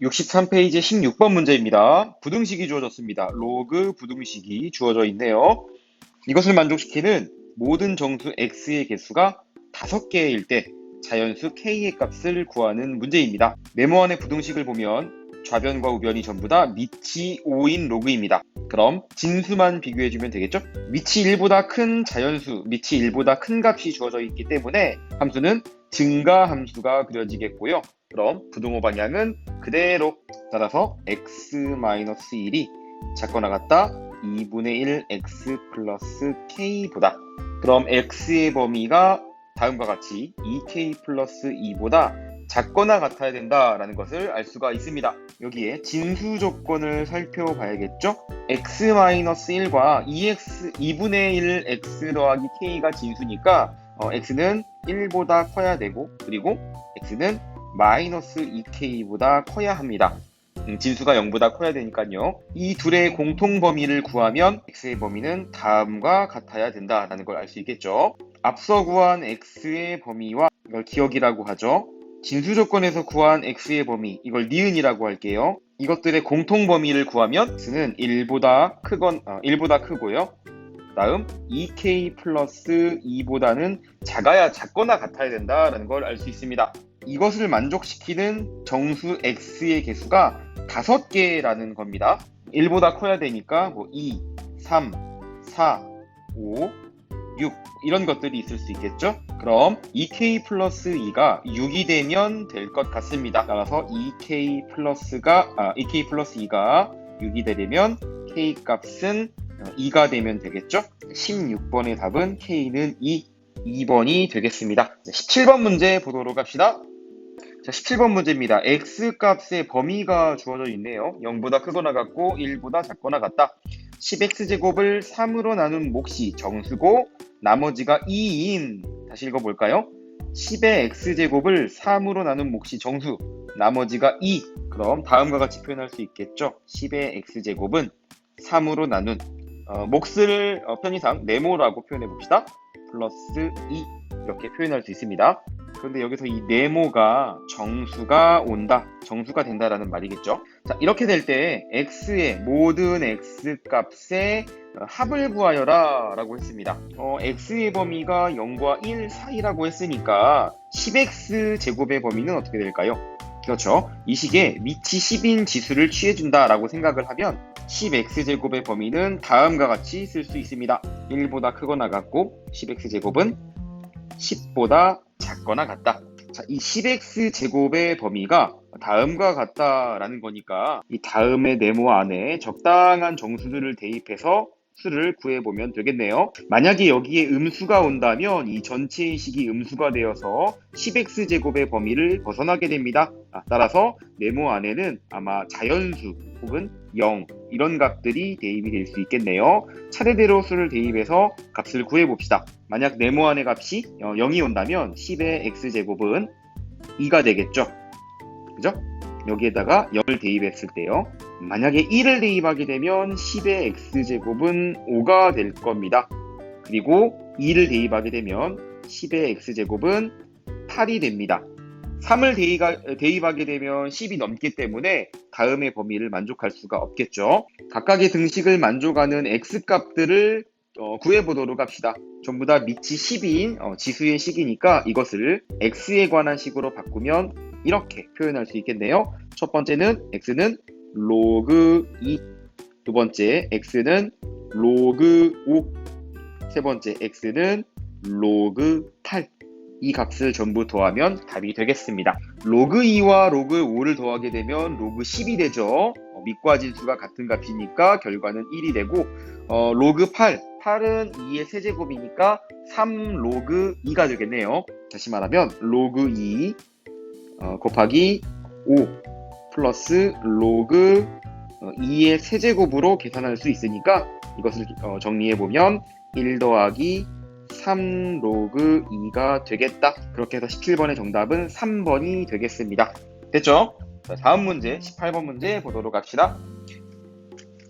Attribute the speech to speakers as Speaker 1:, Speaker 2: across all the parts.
Speaker 1: 63페이지 16번 문제입니다. 부등식이 주어졌습니다. 로그 부등식이 주어져 있네요. 이것을 만족시키는 모든 정수 x의 개수가 5개일 때 자연수 k의 값을 구하는 문제입니다. 네모안의 부등식을 보면 좌변과 우변이 전부 다 밑이 5인 로그입니다. 그럼 진수만 비교해주면 되겠죠? 밑이 1보다 큰 자연수, 밑이 1보다 큰 값이 주어져 있기 때문에 함수는 증가 함수가 그려지겠고요. 그럼 부등호 방향은 그대로, 따라서 x-1이 작거나 같다 2분의 1 x 플러스 k보다, 그럼 x의 범위가 다음과 같이 2k 플러스 2보다 작거나 같아야 된다라는 것을 알 수가 있습니다. 여기에 진수 조건을 살펴봐야겠죠? x-1과 2분의 1 x 더하기 k가 진수니까 x는 1보다 커야 되고, 그리고 x는 마이너스 2k보다 커야 합니다. 진수가 0보다 커야 되니까요. 이 둘의 공통 범위를 구하면 x의 범위는 다음과 같아야 된다라는 걸 알 수 있겠죠. 앞서 구한 x의 범위와, 이걸 기억이라고 하죠. 진수 조건에서 구한 x의 범위, 이걸 니은이라고 할게요. 이것들의 공통 범위를 구하면 x는 1보다 크고요. 다음 2k 플러스 2보다는 작거나 같아야 된다라는 걸 알 수 있습니다. 이것을 만족시키는 정수 x의 개수가 5개라는 겁니다. 1보다 커야 되니까 2, 3, 4, 5, 6 이런 것들이 있을 수 있겠죠? 그럼 2k 플러스 2가 6이 되면 될 것 같습니다. 따라서 2k 플러스 2가 6이 되려면 k 값은 2가 되면 되겠죠? 16번의 답은 k는 2번이 되겠습니다. 17번 문제 보도록 합시다. 자, 17번 문제입니다. x값의 범위가 주어져 있네요. 0보다 크거나 같고 1보다 작거나 같다. 10x제곱을 3으로 나눈 몫이 정수고 나머지가 2인, 다시 읽어볼까요? 10의 x제곱을 3으로 나눈 몫이 정수, 나머지가 2. 그럼 다음과 같이 표현할 수 있겠죠? 10의 x제곱은 3으로 나눈 몫을 편의상 네모라고 표현해 봅시다. 플러스 2 이렇게 표현할 수 있습니다. 그런데 여기서 이 네모가 정수가 된다라는 말이겠죠. 자, 이렇게 될 때 x의 모든 x값의 합을 구하여라 라고 했습니다. x의 범위가 0과 1 사이라고 했으니까 10x 제곱의 범위는 어떻게 될까요? 그렇죠. 이 식에 밑이 10인 지수를 취해준다 라고 생각을 하면 10x제곱의 범위는 다음과 같이 쓸 수 있습니다. 1보다 크거나 같고 10x제곱은 10보다 작거나 같다. 자, 이 10x제곱의 범위가 다음과 같다라는 거니까 이 다음의 네모 안에 적당한 정수들을 대입해서 수를 구해보면 되겠네요. 만약에 여기에 음수가 온다면 이 전체의 식이 음수가 되어서 10x제곱의 범위를 벗어나게 됩니다. 따라서 네모 안에는 아마 자연수 혹은 0 이런 값들이 대입이 될 수 있겠네요. 차례대로 수를 대입해서 값을 구해봅시다. 만약 네모 안의 값이 0이 온다면 10의 x제곱은 2가 되겠죠. 그죠? 여기에다가 0을 대입했을 때요. 만약에 1을 대입하게 되면 10의 x제곱은 5가 될 겁니다. 그리고 2를 대입하게 되면 10의 x제곱은 8이 됩니다. 3을 대입하게 되면 10이 넘기 때문에 다음의 범위를 만족할 수가 없겠죠. 각각의 등식을 만족하는 x값들을 구해보도록 합시다. 전부 다 밑이 10인 지수의 식이니까 이것을 x에 관한 식으로 바꾸면 이렇게 표현할 수 있겠네요. 첫 번째는 x는 로그 2, 두 번째 x는 로그 5, 세 번째 x는 로그 8. 이 값을 전부 더하면 답이 되겠습니다. 로그 2와 로그 5를 더하게 되면 로그 10이 되죠. 밑과 진수가 같은 값이니까 결과는 1이 되고, 로그 8은 2의 세제곱이니까 3 로그 2가 되겠네요. 다시 말하면 로그 2 곱하기 5 플러스 로그 2의 세제곱으로 계산할 수 있으니까 이것을 정리해보면 1 더하기 3 로그 2가 되겠다. 그렇게 해서 17번의 정답은 3번이 되겠습니다. 됐죠? 자, 다음 문제 18번 문제 보도록 합시다.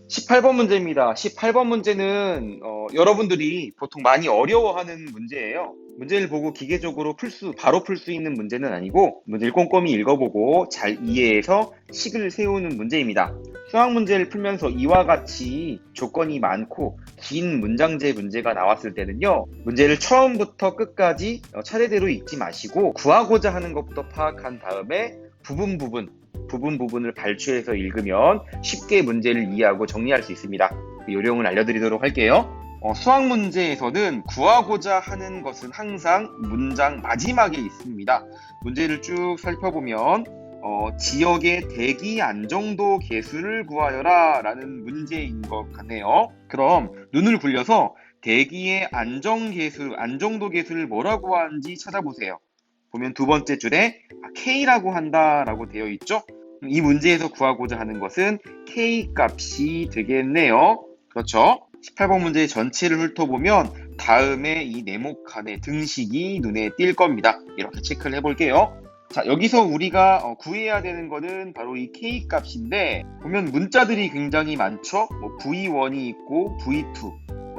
Speaker 1: 18번 문제입니다. 18번 문제는 여러분들이 보통 많이 어려워하는 문제예요. 문제를 보고 기계적으로 바로 풀 수 있는 문제는 아니고 문제를 꼼꼼히 읽어보고 잘 이해해서 식을 세우는 문제입니다. 수학 문제를 풀면서 이와 같이 조건이 많고 긴 문장제 문제가 나왔을 때는요, 문제를 처음부터 끝까지 차례대로 읽지 마시고 구하고자 하는 것부터 파악한 다음에 부분을 발췌해서 읽으면 쉽게 문제를 이해하고 정리할 수 있습니다. 그 요령을 알려드리도록 할게요. 수학 문제에서는 구하고자 하는 것은 항상 문장 마지막에 있습니다. 문제를 쭉 살펴보면 지역의 대기 안정도 계수를 구하여라 라는 문제인 것 같네요. 그럼 눈을 굴려서 대기의 안정도 계수를 뭐라고 하는지 찾아보세요. 보면 두 번째 줄에 K라고 한다라고 되어 있죠? 이 문제에서 구하고자 하는 것은 K 값이 되겠네요. 그렇죠? 18번 문제의 전체를 훑어보면 다음에 이 네모 칸의 등식이 눈에 띌 겁니다. 이렇게 체크를 해볼게요. 자, 여기서 우리가 구해야 되는 거는 바로 이 K 값인데, 보면 문자들이 굉장히 많죠? V1이 있고 V2,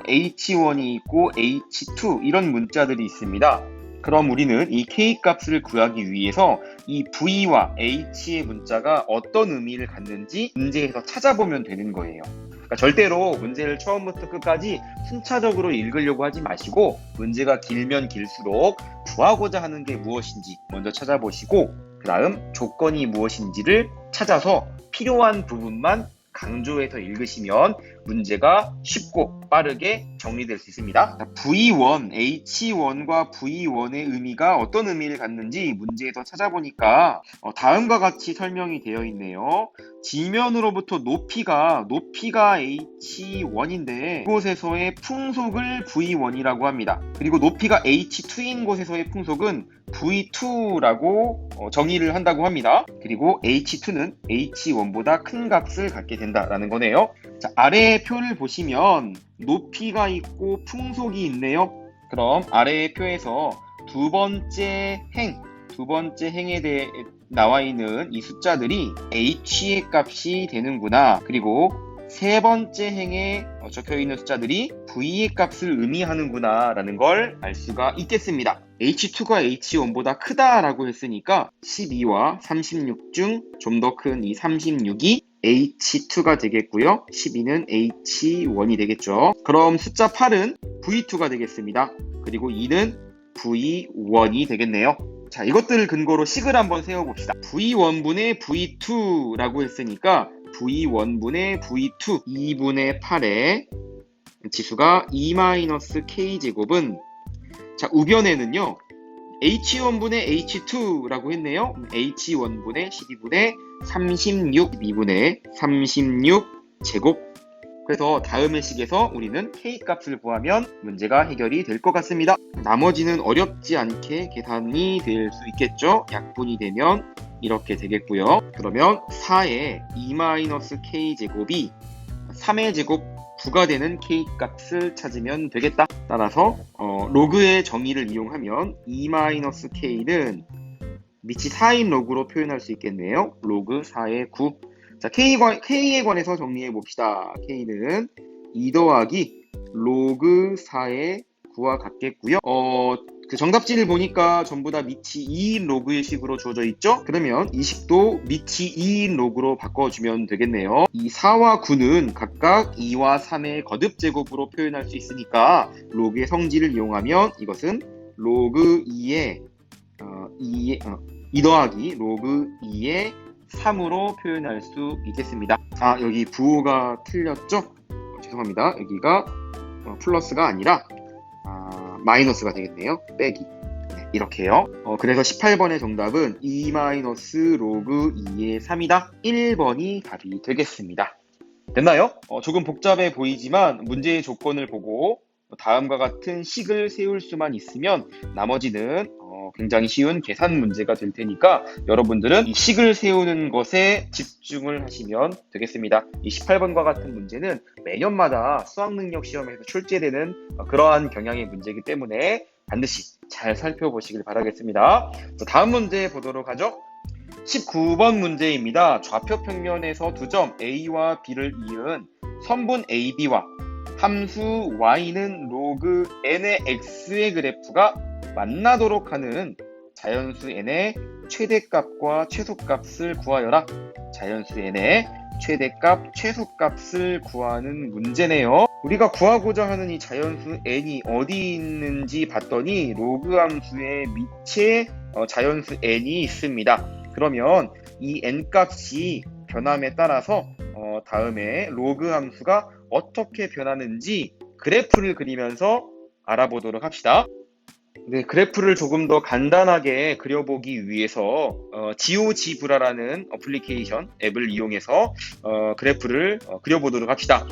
Speaker 1: H1이 있고 H2 이런 문자들이 있습니다. 그럼 우리는 이 K 값을 구하기 위해서 이 V와 H의 문자가 어떤 의미를 갖는지 문제에서 찾아보면 되는 거예요. 그러니까 절대로 문제를 처음부터 끝까지 순차적으로 읽으려고 하지 마시고 문제가 길면 길수록 구하고자 하는 게 무엇인지 먼저 찾아보시고 그 다음 조건이 무엇인지를 찾아서 필요한 부분만 강조해서 읽으시면 문제가 쉽고 빠르게 정리될 수 있습니다. V1, H1과 V1의 의미가 어떤 의미를 갖는지 문제에서 찾아보니까 다음과 같이 설명이 되어 있네요. 지면으로부터 높이가 H1인데 이곳에서의 풍속을 V1이라고 합니다. 그리고 높이가 H2인 곳에서의 풍속은 V2라고 정의를 한다고 합니다. 그리고 H2는 H1보다 큰 값을 갖게 된다라는 거네요. 자, 아래의 표를 보시면 높이가 있고 풍속이 있네요. 그럼 아래의 표에서 두 번째 행에 대해 나와 있는 이 숫자들이 H의 값이 되는구나. 그리고 세 번째 행에 적혀 있는 숫자들이 V의 값을 의미하는구나 라는 걸 알 수가 있겠습니다. H2가 H1보다 크다라고 했으니까 12와 36 중 좀 더 큰 이 36이 H2가 되겠고요. 12는 H1이 되겠죠. 그럼 숫자 8은 V2가 되겠습니다. 그리고 2는 V1이 되겠네요. 자, 이것들을 근거로 식을 한번 세워봅시다. V1분의 V2라고 했으니까 V1분의 V2 2분의 8의 지수가 2-K제곱은 자, 우변에는요 H1분의 H2라고 했네요. H1분의 12분의 36 2분의 36제곱. 그래서 다음의 식에서 우리는 K 값을 구하면 문제가 해결이 될 것 같습니다. 나머지는 어렵지 않게 계산이 될 수 있겠죠. 약분이 되면 이렇게 되겠고요. 그러면 4의 2-K제곱이 3의 제곱 9가 되는 K 값을 찾으면 되겠다. 따라서 로그의 정의를 이용하면 2-K는 밑이 4인 로그로 표현할 수 있겠네요. 로그 4의 9. 자, K에 관해서 정리해 봅시다. K는 2 더하기 로그 4의 9와 같겠고요. 그 정답지를 보니까 전부 다 밑이 2인 로그의 식으로 주어져 있죠? 그러면 이 식도 밑이 2인 로그로 바꿔주면 되겠네요. 이 4와 9는 각각 2와 3의 거듭제곱으로 표현할 수 있으니까 로그의 성질을 이용하면 이것은 로그 2의 2 더하기 로그 2의 3으로 표현할 수 있겠습니다. 아, 여기 부호가 틀렸죠? 죄송합니다. 여기가 플러스가 아니라 마이너스가 되겠네요. 빼기. 네, 이렇게요. 그래서 18번의 정답은 2 로그 2의 3이다. 1번이 답이 되겠습니다. 됐나요? 조금 복잡해 보이지만 문제의 조건을 보고 다음과 같은 식을 세울 수만 있으면 나머지는 굉장히 쉬운 계산 문제가 될 테니까 여러분들은 이 식을 세우는 것에 집중을 하시면 되겠습니다. 이 18번과 같은 문제는 매년마다 수학능력 시험에서 출제되는 그러한 경향의 문제이기 때문에 반드시 잘 살펴보시길 바라겠습니다. 다음 문제 보도록 하죠. 19번 문제입니다. 좌표 평면에서 두 점 A와 B를 이은 선분 AB와 함수 y는 로그 n의 x의 그래프가 만나도록 하는 자연수 n의 최대값과 최소값을 구하여라. 자연수 n의 최대값, 최소값을 구하는 문제네요. 우리가 구하고자 하는 이 자연수 n이 어디 있는지 봤더니 로그 함수의 밑에 자연수 n이 있습니다. 그러면 이 n 값이 변함에 따라서 다음에 로그 함수가 어떻게 변하는지 그래프를 그리면서 알아보도록 합시다. 네, 그래프를 조금 더 간단하게 그려보기 위해서 GeoGebra라는 어플리케이션 앱을 이용해서 그래프를 그려보도록 합시다.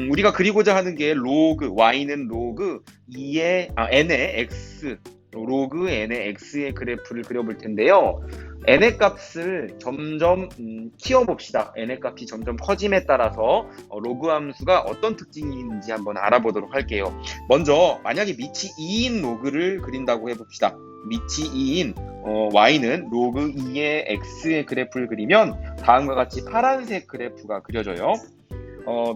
Speaker 1: 우리가 그리고자 하는 게 로그 y는 로그 n의 x 로그 n의 x의 그래프를 그려볼 텐데요. n의 값을 점점 키워봅시다. n의 값이 점점 커짐에 따라서 로그 함수가 어떤 특징이 있는지 한번 알아보도록 할게요. 먼저 만약에 밑이 2인 로그를 그린다고 해봅시다. 밑이 2인 y는 로그 2의 x의 그래프를 그리면 다음과 같이 파란색 그래프가 그려져요.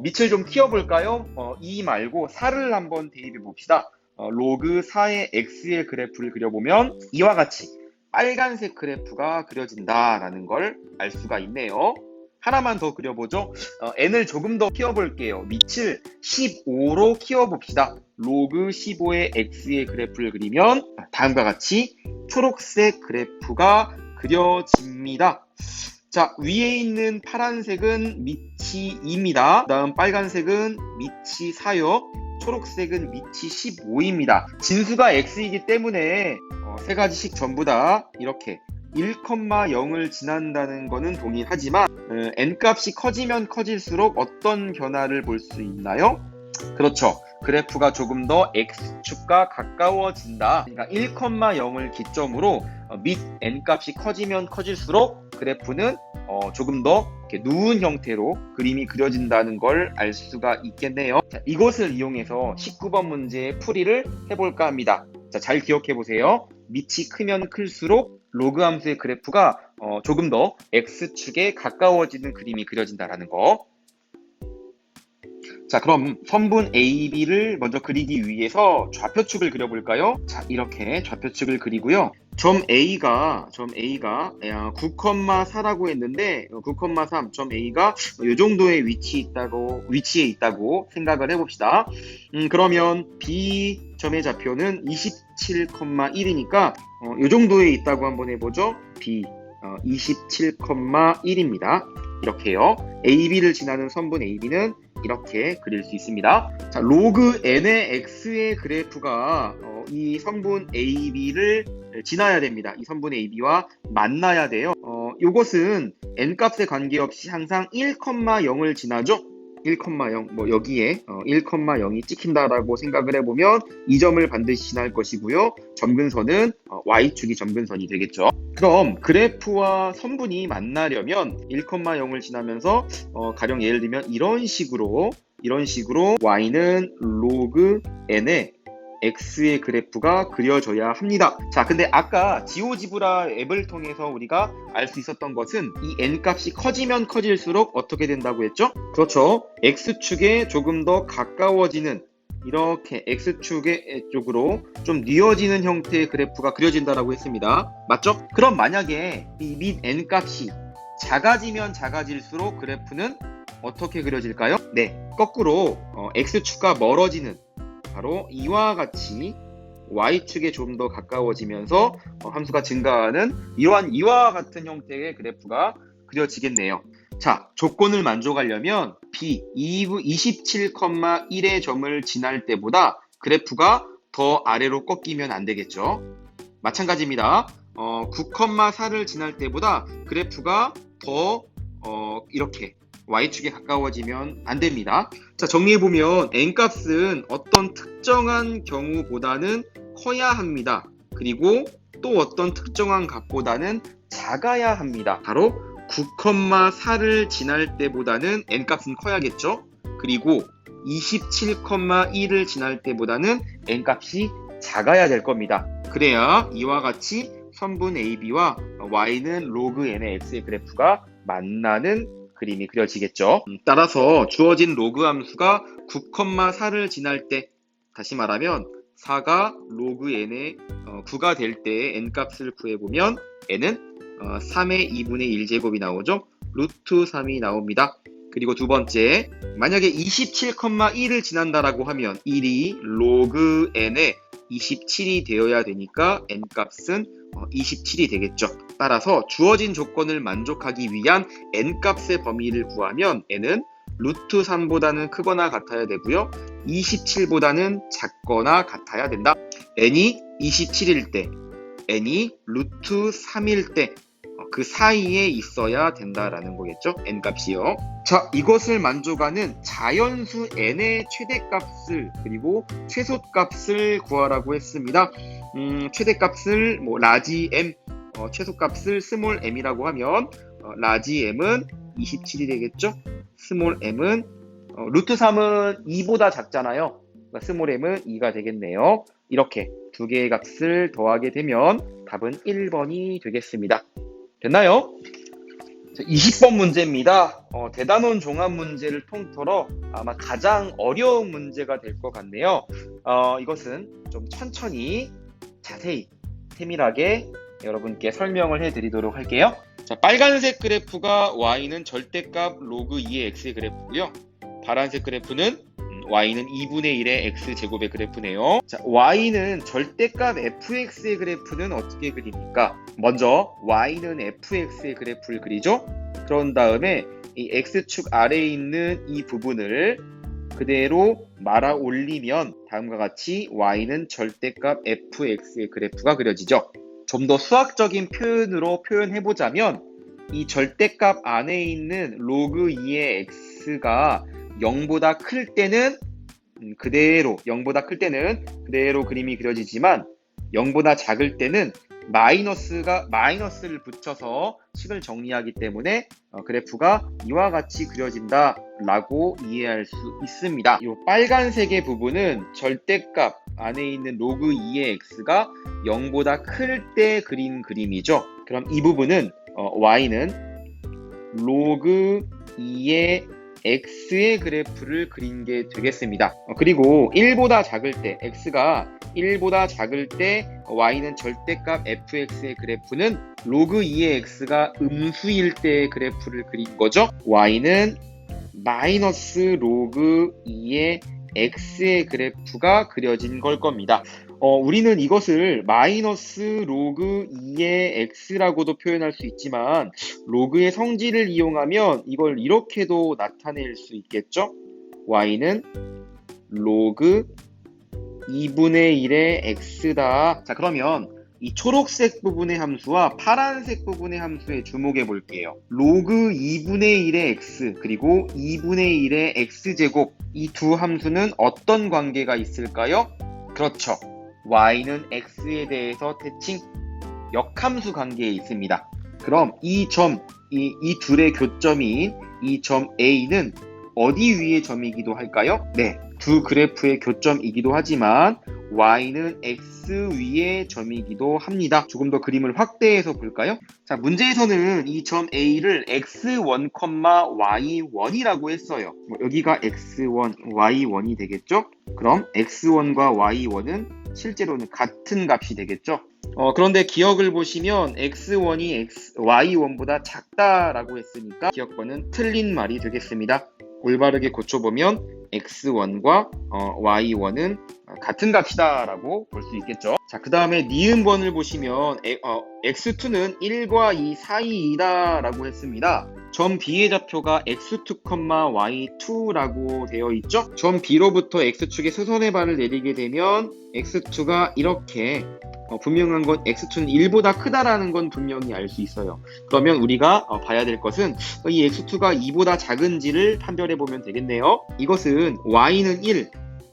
Speaker 1: 밑을 좀 키워볼까요? 2 말고 4를 한번 대입해 봅시다. 로그 4의 x의 그래프를 그려보면 이와 같이 빨간색 그래프가 그려진다라는 걸 알 수가 있네요. 하나만 더 그려보죠. n을 조금 더 키워볼게요. 밑을 15로 키워봅시다. 로그 15의 x의 그래프를 그리면 다음과 같이 초록색 그래프가 그려집니다. 자, 위에 있는 파란색은 밑이 2입니다. 다음 빨간색은 밑이 4요. 초록색은 밑이 15입니다. 진수가 x이기 때문에 세 가지씩 전부 다 이렇게 1,0을 지난다는 것은 동일하지만 n값이 커지면 커질수록 어떤 변화를 볼 수 있나요? 그렇죠. 그래프가 조금 더 x축과 가까워진다. 그러니까 1,0을 기점으로 밑 n값이 커지면 커질수록 그래프는 조금 더 이렇게 누운 형태로 그림이 그려진다는 걸 알 수가 있겠네요. 자, 이것을 이용해서 19번 문제의 풀이를 해볼까 합니다. 자, 잘 기억해 보세요. 밑이 크면 클수록 로그 함수의 그래프가 조금 더 x축에 가까워지는 그림이 그려진다는 거. 자, 그럼 선분 AB를 먼저 그리기 위해서 좌표축을 그려볼까요? 자, 이렇게 좌표축을 그리고요. 점 A가 9,4라고 했는데 9,3 점 A가 이 정도의 위치에 있다고 생각을 해봅시다. 그러면 B 점의 좌표는 27,1이니까 이 정도에 있다고 한번 해보죠. B 27,1입니다. 이렇게요. AB를 지나는 선분 AB는 이렇게 그릴 수 있습니다. 자, 로그 n의 x의 그래프가 이 선분 AB를 지나야 됩니다. 이 선분 AB와 만나야 돼요. 이것은 n 값에 관계없이 항상 1,0을 지나죠. 1,0 뭐 여기에 1,0이 찍힌다라고 생각을 해보면 이 점을 반드시 지날 것이고요. 점근선은 y축이 점근선이 되겠죠. 그럼 그래프와 선분이 만나려면 1,0을 지나면서 가령 예를 들면 이런 식으로 y는 로그 n의 x의 그래프가 그려져야 합니다. 자, 근데 아까 지오지브라 앱을 통해서 우리가 알 수 있었던 것은 이 n 값이 커지면 커질수록 어떻게 된다고 했죠? 그렇죠. x축에 조금 더 가까워지는 이렇게 x축의 쪽으로 좀 뉘어지는 형태의 그래프가 그려진다라고 했습니다. 맞죠? 그럼 만약에 이 밑 n 값이 작아지면 작아질수록 그래프는 어떻게 그려질까요? 네, 거꾸로 x축과 멀어지는 바로 이와 같이 y축에 좀 더 가까워지면서 함수가 증가하는 이와 같은 형태의 그래프가 그려지겠네요. 자, 조건을 만족하려면 B 27,1의 점을 지날 때보다 그래프가 더 아래로 꺾이면 안 되겠죠. 마찬가지입니다. 9,4를 지날 때보다 그래프가 더 이렇게 y축에 가까워지면 안 됩니다. 자, 정리해보면 n값은 어떤 특정한 경우보다는 커야 합니다. 그리고 또 어떤 특정한 값보다는 작아야 합니다. 바로 9,4를 지날 때보다는 n값은 커야겠죠. 그리고 27,1을 지날 때보다는 n값이 작아야 될 겁니다. 그래야 이와 같이 선분 AB와 y는 로그 n의 x의 그래프가 만나는 그림이 그려지겠죠. 따라서 주어진 로그 함수가 9,4를 지날 때, 다시 말하면 4가 로그 n의 9가 될 때의 n 값을 구해보면 n은 3의 2분의 1제곱이 나오죠. 루트 3이 나옵니다. 그리고 두 번째, 만약에 27,1을 지난다라고 하면 1이 로그 n의 27이 되어야 되니까 n 값은 27이 되겠죠. 따라서 주어진 조건을 만족하기 위한 n 값의 범위를 구하면 n은 루트 3보다는 크거나 같아야 되고요. 27보다는 작거나 같아야 된다. n이 27일 때, n이 루트 3일 때, 그 사이에 있어야 된다라는 거겠죠. n 값이요. 자, 이것을 만족하는 자연수 n의 최대값을 그리고 최소값을 구하라고 했습니다. 최대값을 라지 m, 최소값을 스몰 m이라고 하면 라지 m은 27이 되겠죠. 스몰 m은 루트 3은 2보다 작잖아요. 그러니까 스몰 m은 2가 되겠네요. 이렇게 두 개의 값을 더하게 되면 답은 1번이 되겠습니다. 됐나요? 20번 문제입니다. 대단원 종합 문제를 통틀어 아마 가장 어려운 문제가 될 것 같네요. 이것은 좀 천천히 자세히 세밀하게 여러분께 설명을 해드리도록 할게요. 자, 빨간색 그래프가 y는 절대값 로그 2의 x의 그래프고요. 파란색 그래프는 y는 2분의 1의 x제곱의 그래프네요. 자, y는 절대값 fx의 그래프는 어떻게 그립니까? 먼저 y는 fx의 그래프를 그리죠. 그런 다음에 이 x축 아래에 있는 이 부분을 그대로 말아 올리면 다음과 같이 y는 절대값 fx의 그래프가 그려지죠. 좀 더 수학적인 표현으로 표현해보자면 이 절대값 안에 있는 로그 2의 x가 0보다 클 때는 그대로 0보다 클 때는 그대로 그림이 그려지지만 0보다 작을 때는 마이너스를 붙여서 식을 정리하기 때문에 그래프가 이와 같이 그려진다 라고 이해할 수 있습니다. 이 빨간색의 부분은 절대값 안에 있는 로그 2의 x가 0보다 클 때 그린 그림이죠. 그럼 이 부분은 y는 로그 2의 x의 그래프를 그린 게 되겠습니다. 그리고 1보다 작을 때, x가 1보다 작을 때 y는 절대값 fx의 그래프는 로그 2의 x가 음수일 때의 그래프를 그린 거죠. y는 마이너스 로그 2의 x의 그래프가 그려진 걸 겁니다. 우리는 이것을 마이너스 로그 2의 x라고도 표현할 수 있지만 로그의 성질을 이용하면 이걸 이렇게도 나타낼 수 있겠죠? y는 로그 2분의 1의 x다. 자, 그러면 이 초록색 부분의 함수와 파란색 부분의 함수에 주목해 볼게요. 로그 2분의 1의 x 그리고 2분의 1의 x제곱, 이 두 함수는 어떤 관계가 있을까요? 그렇죠. y는 x에 대해서 대칭 역함수 관계에 있습니다. 그럼 이 둘의 교점인 이 점 A는 어디 위의 점이기도 할까요? 네, 두 그래프의 교점이기도 하지만 y는 x 위의 점이기도 합니다. 조금 더 그림을 확대해서 볼까요? 자, 문제에서는 이 점 A를 x1, y1이라고 했어요. 여기가 x1, y1이 되겠죠? 그럼 x1과 y1은 실제로는 같은 값이 되겠죠? 그런데 기억을 보시면 x1이 y1보다 작다라고 했으니까 기억번은 틀린 말이 되겠습니다. 올바르게 고쳐보면 x1과 y1은 같은 값이다 라고 볼 수 있겠죠. 자, 그 다음에 니은번을 보시면 x2는 1과 2 사이이다 라고 했습니다. 점 B의 좌표가 x2, y2라고 되어 있죠. 점 B로부터 x축의 수선의 반을 내리게 되면 x2가 이렇게 분명한 건 x2는 1보다 크다라는 건 분명히 알 수 있어요. 그러면 우리가 봐야 될 것은 이 x2가 2보다 작은지를 판별해 보면 되겠네요. 이것은 y는 1,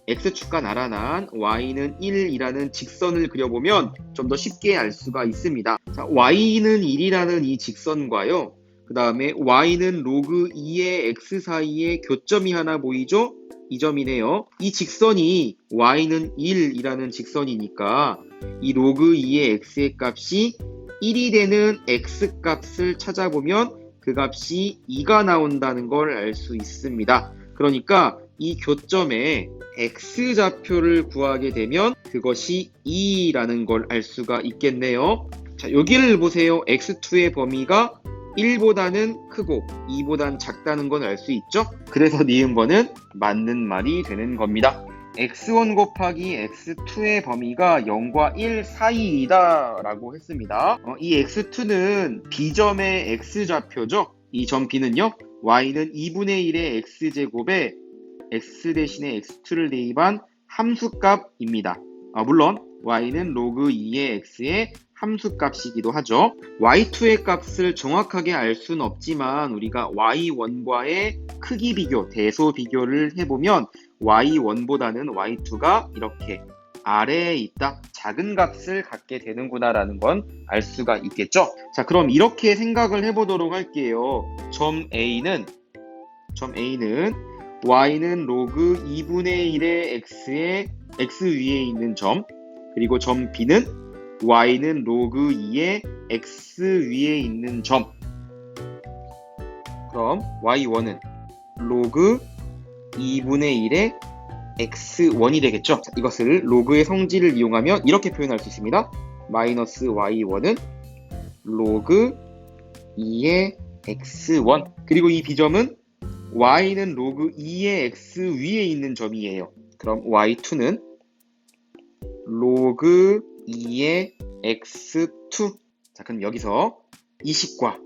Speaker 1: x축과 나란한 y는 1이라는 직선을 그려보면 좀 더 쉽게 알 수가 있습니다. 자, y는 1이라는 이 직선과요, 그 다음에 y는 로그 2의 x 사이에 교점이 하나 보이죠? 이 점이네요. 이 직선이 y는 1이라는 직선이니까 이 로그 2의 x의 값이 1이 되는 x 값을 찾아보면 그 값이 2가 나온다는 걸 알 수 있습니다. 그러니까 이 교점에 x좌표를 구하게 되면 그것이 2라는 걸 알 수가 있겠네요. 자, 여기를 보세요. x2의 범위가 1보다는 크고 2보단 작다는 건 알 수 있죠? 그래서 니은번은 맞는 말이 되는 겁니다. x1 곱하기 x2의 범위가 0과 1 사이이다 라고 했습니다. 이 x2는 b점의 x좌표죠. 이 점 b는요, y는 2분의 1의 x제곱에 x 대신에 x2를 대입한 함수값입니다. 물론 y는 로그 2의 x의 함수값이기도 하죠. y2의 값을 정확하게 알 수는 없지만 우리가 y1과의 크기 비교, 대소 비교를 해보면 y1보다는 y2가 이렇게 아래에 있다, 작은 값을 갖게 되는구나 라는 건 알 수가 있겠죠. 자, 그럼 이렇게 생각을 해보도록 할게요. 점 A는 y는 로그 2분의 1의 x의 x 위에 있는 점, 그리고 점 B는 y는 로그 2의 x 위에 있는 점. 그럼 y1은 로그 2분의 1의 x1이 되겠죠. 자, 이것을 로그의 성질을 이용하면 이렇게 표현할 수 있습니다. 마이너스 y1은 로그 2의 x1. 그리고 이 b점은 y는 로그 2의 x 위에 있는 점이에요. 그럼 y2는 로그 2의 x2. 자, 그럼 여기서 이 식과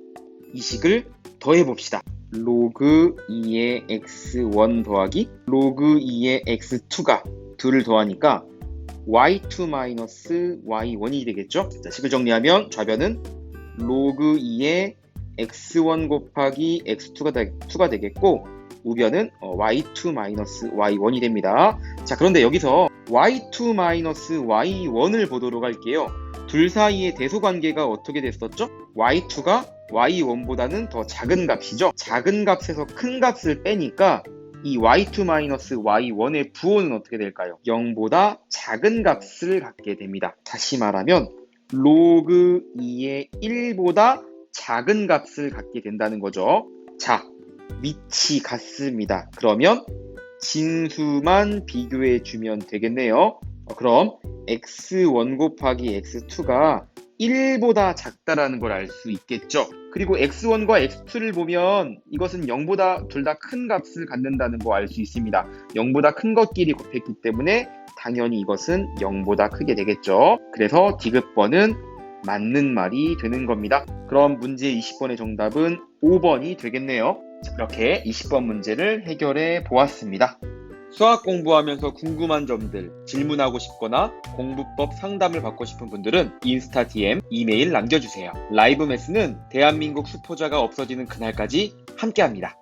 Speaker 1: 이 식을 더해봅시다. 로그 2의 x1 더하기 로그 2의 x2가 둘을 더하니까 y2 마이너스 y1이 되겠죠? 자, 식을 정리하면 좌변은 로그 2의 x1 곱하기 x2가 되겠고 우변은 y2 마이너스 y1이 됩니다. 자, 그런데 여기서 y2 마이너스 y1을 보도록 할게요. 둘 사이의 대소관계가 어떻게 됐었죠? y2가 y1보다는 더 작은 값이죠. 작은 값에서 큰 값을 빼니까 이 y2 마이너스 y1의 부호는 어떻게 될까요? 0보다 작은 값을 갖게 됩니다. 다시 말하면 로그 2의 1보다 작은 값을 갖게 된다는 거죠. 자, 밑이 같습니다. 그러면 진수만 비교해 주면 되겠네요. 그럼 x1 곱하기 x2가 1보다 작다라는 걸 알 수 있겠죠. 그리고 x1과 x2를 보면 이것은 0보다 둘 다 큰 값을 갖는다는 거 알 수 있습니다. 0보다 큰 것끼리 곱했기 때문에 당연히 이것은 0보다 크게 되겠죠. 그래서 디귿번은 맞는 말이 되는 겁니다. 그럼 문제 20번의 정답은 5번이 되겠네요. 자, 이렇게 20번 문제를 해결해 보았습니다. 수학 공부하면서 궁금한 점들, 질문하고 싶거나 공부법 상담을 받고 싶은 분들은 인스타 DM, 이메일 남겨주세요. 라이브 매스는 대한민국 수포자가 없어지는 그날까지 함께합니다.